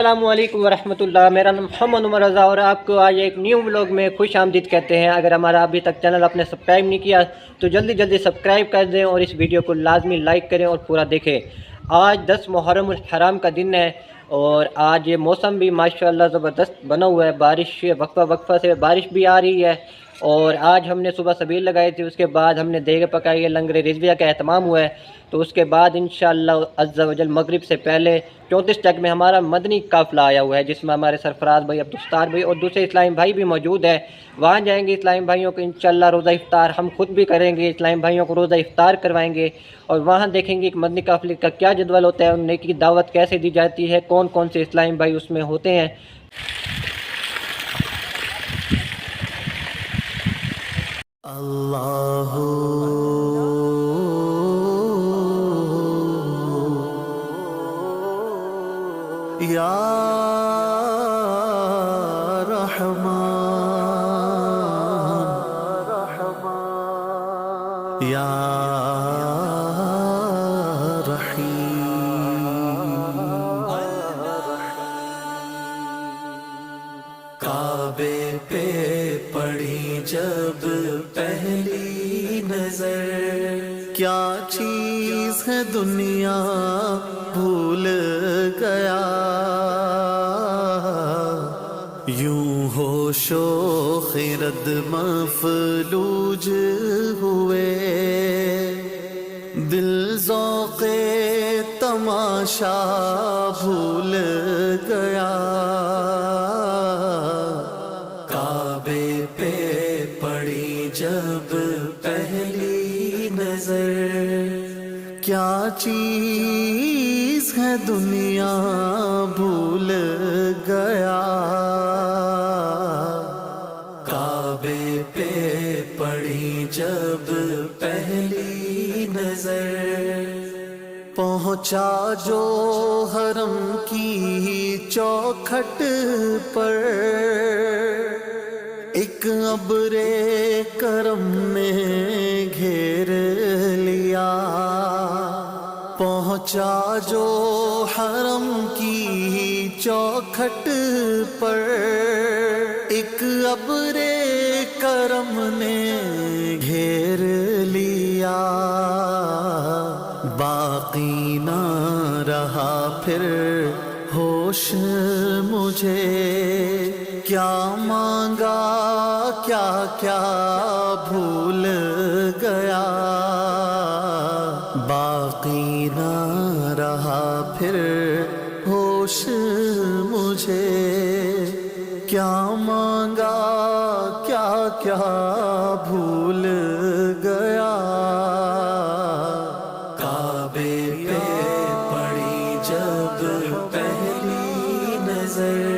अस्सलामुअलैकुम वरहमतुल्लाह। मेरा नाम मोहम्मद उमर रज़ा और आपको आज एक न्यू व्लॉग में खुश आमदीद कहते हैं। अगर हमारा अभी तक चैनल आपने सब्सक्राइब नहीं किया तो जल्दी जल्दी सब्सक्राइब कर दें और इस वीडियो को लाजमी लाइक करें और पूरा देखें। आज 10 मुहर्रम उल हराम का दिन है और आज ये मौसम भी माशाअल्लाह ज़बरदस्त बना हुआ है। बारिश वक्फा वक्फा से बारिश भी आ रही है और आज हमने सुबह सबील लगाई थी। उसके बाद हमने देग पकाई है, लंगर रिज़विया का एहतमाम हुआ है। तो उसके बाद इंशाअल्लाह अज़्ज़ा वजल मगरिब से पहले 34 टक में हमारा मदनी काफ़िला आया हुआ है, जिसमें हमारे सरफराज भाई, अब्दुस्तार भाई और दूसरे इस्लामी भाई भी मौजूद है। वहाँ जाएंगे इस्लामी भाइयों को इंशाअल्लाह रोज़ा इफ्तार हम खुद भी करेंगे, इस्लामी भाइयों को रोज़ा इफ्तार करवाएंगे और वहाँ देखेंगे कि मदनी काफ़िले का क्या जदवल होता है, उन्हें की दावत कैसे दी जाती है, कौन कौन से इस्लामी भाई उसमें होते हैं। अल्लाहु या रहमान या काबे पे पड़ी जब पहली नजर, क्या चीज है दुनिया भूल गया, यूं होशो खिरद मफलूज हुए, दिल ज़ौक़े तमाशा भूल गया, काबे पे पड़ी जब पहली नजर, क्या चीज है दुनिया भूल गया, काबे पे पड़ी जब पहली नजर, पहुंचा जो हरम की चौखट पर, एक अब्रे करम ने घेर लिया, पहुंचा जो हरम की चौखट पर, एक अब्रे करम ने घेर लिया, बाकी ना रहा फिर होश मुझे, क्या मांगा क्या क्या भूल गया, बाकी ना रहा फिर होश मुझे, क्या मांगा क्या क्या भूल गया, काबे पे पड़ी जब पहली नजर।